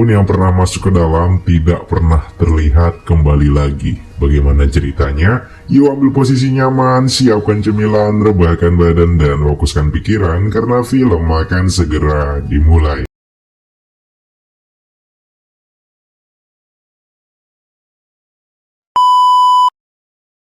Pun yang pernah masuk ke dalam tidak pernah terlihat kembali lagi. Bagaimana ceritanya? Yuk ambil posisi nyaman, siapkan cemilan, rebahkan badan, dan fokuskan pikiran karena film akan segera dimulai.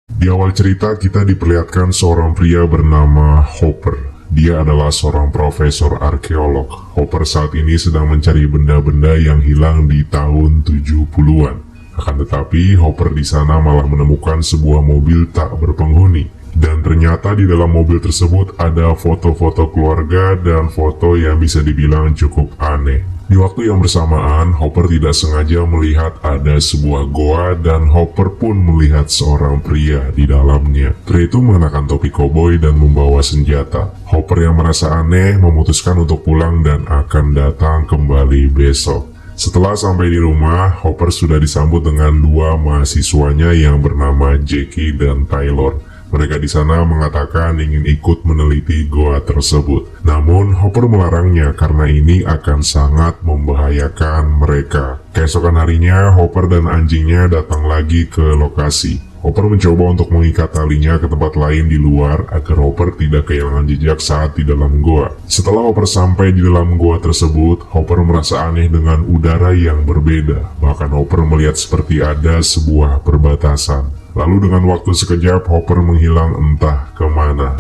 Di awal cerita kita diperlihatkan seorang pria bernama Hopper. Dia adalah seorang profesor arkeolog. Hopper saat ini sedang mencari benda-benda yang hilang di tahun 70-an. Akan tetapi, Hopper di sana malah menemukan sebuah mobil tak berpenghuni. Dan ternyata di dalam mobil tersebut ada foto-foto keluarga dan foto yang bisa dibilang cukup aneh. Di waktu yang bersamaan, Hopper tidak sengaja melihat ada sebuah goa dan Hopper pun melihat seorang pria di dalamnya. Pria itu mengenakan topi koboi dan membawa senjata. Hopper yang merasa aneh memutuskan untuk pulang dan akan datang kembali besok. Setelah sampai di rumah, Hopper sudah disambut dengan dua mahasiswanya yang bernama Jackie dan Taylor. Mereka di sana mengatakan ingin ikut meneliti goa tersebut. Namun, Hopper melarangnya karena ini akan sangat membahayakan mereka. Keesokan harinya, Hopper dan anjingnya datang lagi ke lokasi. Hopper mencoba untuk mengikat talinya ke tempat lain di luar agar Hopper tidak kehilangan jejak saat di dalam goa. Setelah Hopper sampai di dalam goa tersebut, Hopper merasa aneh dengan udara yang berbeda. Bahkan Hopper melihat seperti ada sebuah perbatasan. Lalu dengan waktu sekejap, Hopper menghilang entah kemana.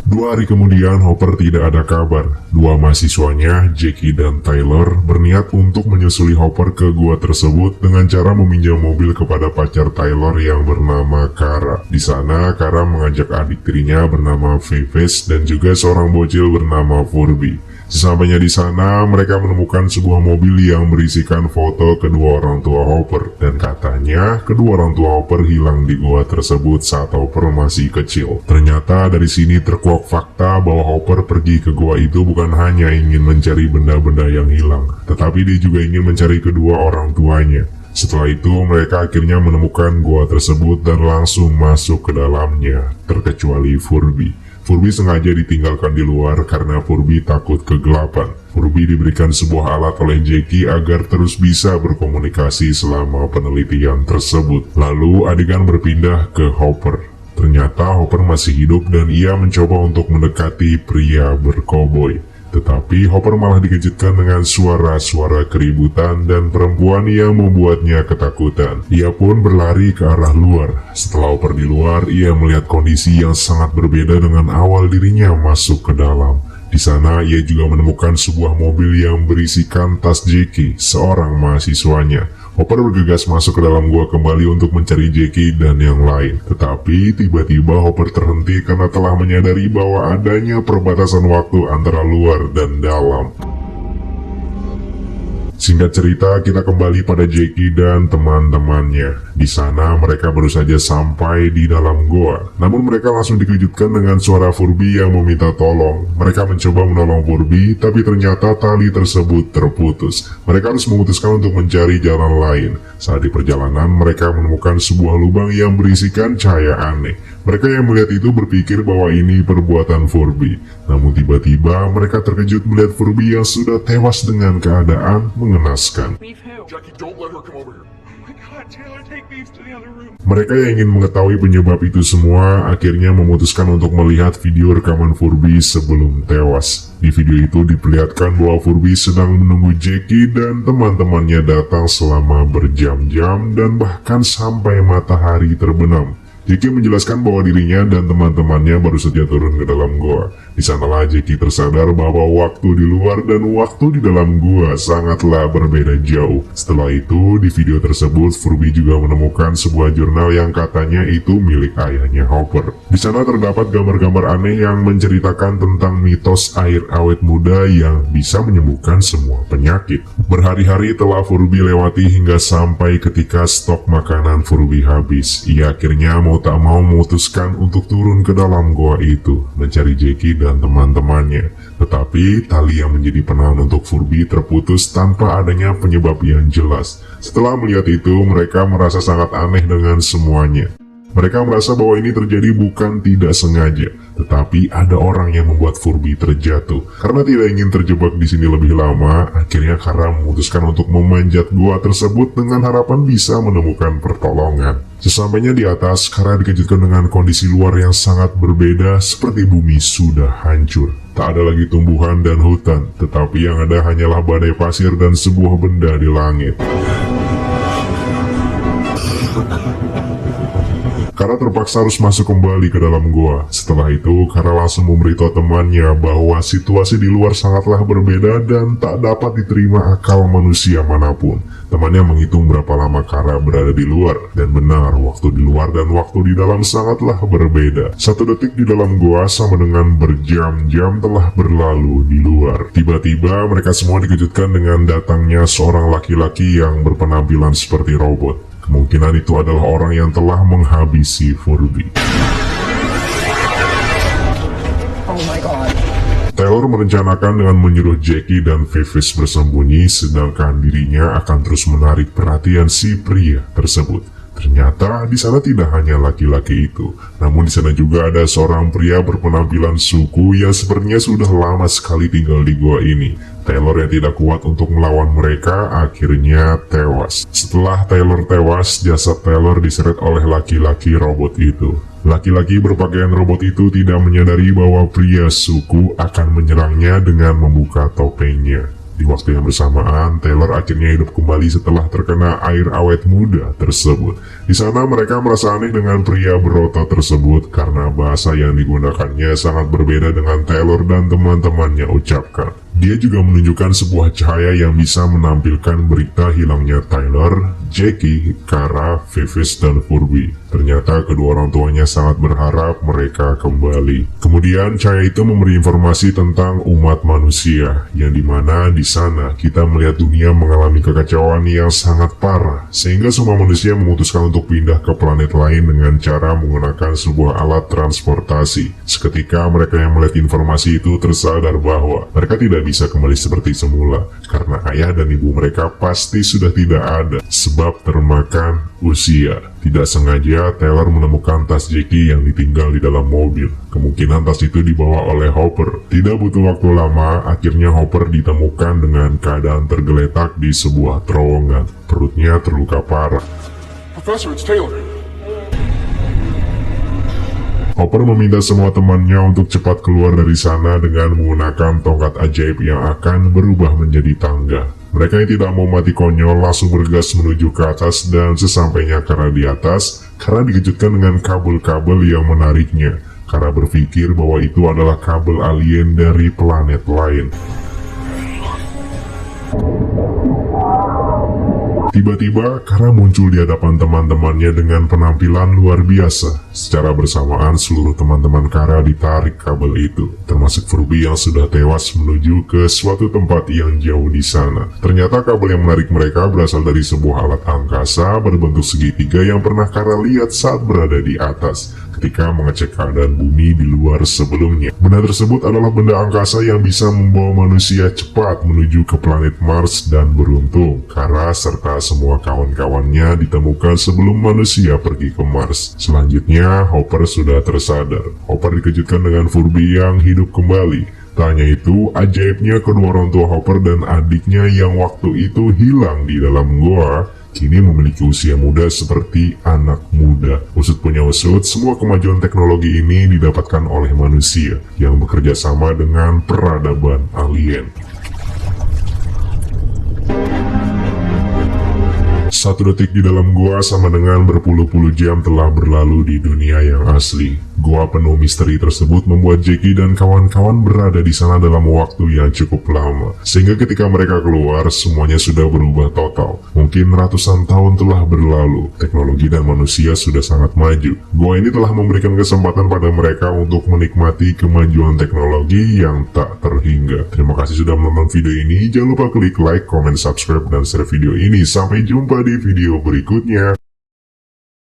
2 hari kemudian, Hopper tidak ada kabar. Dua mahasiswanya, Jackie dan Taylor, berniat untuk menyusuli Hopper ke gua tersebut dengan cara meminjam mobil kepada pacar Taylor yang bernama Kara. Di sana, Kara mengajak adik tirinya bernama Vives dan juga seorang bocil bernama Furby. Sesampainya di sana, mereka menemukan sebuah mobil yang berisikan foto kedua orang tua Hopper. Dan katanya, kedua orang tua Hopper hilang di gua tersebut saat Hopper masih kecil. Ternyata dari sini terkuak fakta bahwa Hopper pergi ke gua itu bukan hanya ingin mencari benda-benda yang hilang, tetapi dia juga ingin mencari kedua orang tuanya. Setelah itu, mereka akhirnya menemukan gua tersebut dan langsung masuk ke dalamnya, terkecuali Furby. Furby sengaja ditinggalkan di luar karena Furby takut kegelapan. Furby diberikan sebuah alat oleh Jackie agar terus bisa berkomunikasi selama penelitian tersebut. Lalu adegan berpindah ke Hopper. Ternyata Hopper masih hidup dan ia mencoba untuk mendekati pria berkoboi. Tetapi Hopper malah dikejutkan dengan suara-suara keributan dan perempuan yang membuatnya ketakutan. Ia pun berlari ke arah luar. Setelah Hopper di luar, ia melihat kondisi yang sangat berbeda dengan awal dirinya masuk ke dalam. Di sana ia juga menemukan sebuah mobil yang berisikan tas Jackie, seorang mahasiswanya. Hopper bergegas masuk ke dalam gua kembali untuk mencari Jackie dan yang lain. Tetapi tiba-tiba Hopper terhenti karena telah menyadari bahwa adanya perbatasan waktu antara luar dan dalam. Singkat cerita, kita kembali pada Jackie dan teman-temannya. Di sana mereka baru saja sampai di dalam goa. Namun mereka langsung dikejutkan dengan suara Furby yang meminta tolong. Mereka mencoba menolong Furby, tapi ternyata tali tersebut terputus. Mereka harus memutuskan untuk mencari jalan lain. Saat di perjalanan, mereka menemukan sebuah lubang yang berisikan cahaya aneh. Mereka yang melihat itu berpikir bahwa ini perbuatan Furby. Namun tiba-tiba mereka terkejut melihat Furby yang sudah tewas dengan keadaan mengenaskan. Jackie, don't let her come over here. Oh my God, Taylor, take Beef to the other room. Mereka yang ingin mengetahui penyebab itu semua akhirnya memutuskan untuk melihat video rekaman Furby sebelum tewas. Di video itu diperlihatkan bahwa Furby sedang menunggu Jackie dan teman-temannya datang selama berjam-jam dan bahkan sampai matahari terbenam. Jackie menjelaskan bahwa dirinya dan teman-temannya baru saja turun ke dalam goa. Di sanalah Jackie tersadar bahwa waktu di luar dan waktu di dalam gua sangatlah berbeda jauh. Setelah itu, di video tersebut Furby juga menemukan sebuah jurnal yang katanya itu milik ayahnya Hopper. Di sana terdapat gambar-gambar aneh yang menceritakan tentang mitos air awet muda yang bisa menyembuhkan semua penyakit. Berhari-hari telah Furby lewati hingga sampai ketika stok makanan Furby habis. Ia akhirnya mau tak mau memutuskan untuk turun ke dalam goa itu, mencari Jackie dan teman-temannya. Tetapi tali yang menjadi penahan untuk Furby terputus tanpa adanya penyebab yang jelas. Setelah melihat itu, mereka merasa sangat aneh dengan semuanya. Mereka merasa bahwa ini terjadi bukan tidak sengaja, Tetapi ada orang yang membuat Furby terjatuh. Karena tidak ingin terjebak di sini lebih lama, akhirnya Kara memutuskan untuk memanjat gua tersebut dengan harapan bisa menemukan pertolongan. Sesampainya di atas, Kara dikejutkan dengan kondisi luar yang sangat berbeda, seperti bumi sudah hancur. Tak ada lagi tumbuhan dan hutan, tetapi yang ada hanyalah badai pasir dan sebuah benda di langit. Kara terpaksa harus masuk kembali ke dalam gua. Setelah itu, Kara langsung memberitahu temannya bahwa situasi di luar sangatlah berbeda dan tak dapat diterima akal manusia manapun. Temannya menghitung berapa lama Kara berada di luar, dan benar, waktu di luar dan waktu di dalam sangatlah berbeda. 1 detik di dalam gua sama dengan berjam-jam telah berlalu di luar. Tiba-tiba mereka semua dikejutkan dengan datangnya seorang laki-laki yang berpenampilan seperti robot. Kemungkinan itu adalah orang yang telah menghabisi Furby. Oh my god. Taylor merencanakan dengan menyuruh Jackie dan Vivis bersembunyi, sedangkan dirinya akan terus menarik perhatian si pria tersebut. Ternyata di sana tidak hanya laki-laki itu, namun di sana juga ada seorang pria berpenampilan suku yang sepertinya sudah lama sekali tinggal di gua ini. Taylor yang tidak kuat untuk melawan mereka akhirnya tewas. Setelah Taylor tewas, jasad Taylor diseret oleh laki-laki robot itu. Laki-laki berpakaian robot itu tidak menyadari bahwa pria suku akan menyerangnya dengan membuka topengnya. Di waktu yang bersamaan, Taylor akhirnya hidup kembali setelah terkena air awet muda tersebut. Di sana mereka merasa aneh dengan pria berotot tersebut karena bahasa yang digunakannya sangat berbeda dengan Taylor dan teman-temannya ucapkan. Dia juga menunjukkan sebuah cahaya yang bisa menampilkan berita hilangnya Taylor, Jackie, Kara, Vivis, dan Furby. Ternyata kedua orang tuanya sangat berharap mereka kembali. Kemudian cahaya itu memberi informasi tentang umat manusia, yang dimana di sana kita melihat dunia mengalami kekacauan yang sangat parah, sehingga semua manusia memutuskan untuk pindah ke planet lain dengan cara menggunakan sebuah alat transportasi. Seketika mereka yang melihat informasi itu tersadar bahwa mereka tidak bisa kembali seperti semula, karena ayah dan ibu mereka pasti sudah tidak ada, sebab termakan usia. Tidak sengaja, Taylor menemukan tas Jackie yang ditinggal di dalam mobil. Kemungkinan tas itu dibawa oleh Hopper. Tidak butuh waktu lama, akhirnya Hopper ditemukan dengan keadaan tergeletak di sebuah terowongan. Perutnya terluka parah. Professor, it's Taylor. Hopper meminta semua temannya untuk cepat keluar dari sana dengan menggunakan tongkat ajaib yang akan berubah menjadi tangga. Mereka yang tidak mau mati konyol langsung bergegas menuju ke atas, dan sesampainya Kara di atas, Kara dikejutkan dengan kabel-kabel yang menariknya. Kara berpikir bahwa itu adalah kabel alien dari planet lain. Tiba-tiba, Kara muncul di hadapan teman-temannya dengan penampilan luar biasa. Secara bersamaan, seluruh teman-teman Kara ditarik kabel itu, termasuk Furby yang sudah tewas menuju ke suatu tempat yang jauh di sana. Ternyata kabel yang menarik mereka berasal dari sebuah alat angkasa berbentuk segitiga yang pernah Kara lihat saat berada di atas, ketika mengecek keadaan bumi di luar sebelumnya. Benda tersebut adalah benda angkasa yang bisa membawa manusia cepat menuju ke planet Mars, dan beruntung, Kara serta semua kawan-kawannya ditemukan sebelum manusia pergi ke Mars. Selanjutnya, Hopper sudah tersadar. Hopper dikejutkan dengan Furby yang hidup kembali. Tak hanya itu, ajaibnya kedua orang tua Hopper dan adiknya yang waktu itu hilang di dalam goa, kini memiliki usia muda seperti anak muda. Usut punya usut, semua kemajuan teknologi ini didapatkan oleh manusia yang bekerja sama dengan peradaban alien. 1 detik di dalam gua sama dengan berpuluh-puluh jam telah berlalu di dunia yang asli. Gua penuh misteri tersebut membuat Jackie dan kawan-kawan berada di sana dalam waktu yang cukup lama, sehingga ketika mereka keluar, semuanya sudah berubah total. Mungkin ratusan tahun telah berlalu, teknologi dan manusia sudah sangat maju. Gua ini telah memberikan kesempatan pada mereka untuk menikmati kemajuan teknologi yang tak terhingga. Terima kasih sudah menonton video ini. Jangan lupa klik like, comment, subscribe, dan share video ini. Sampai jumpa di video berikutnya.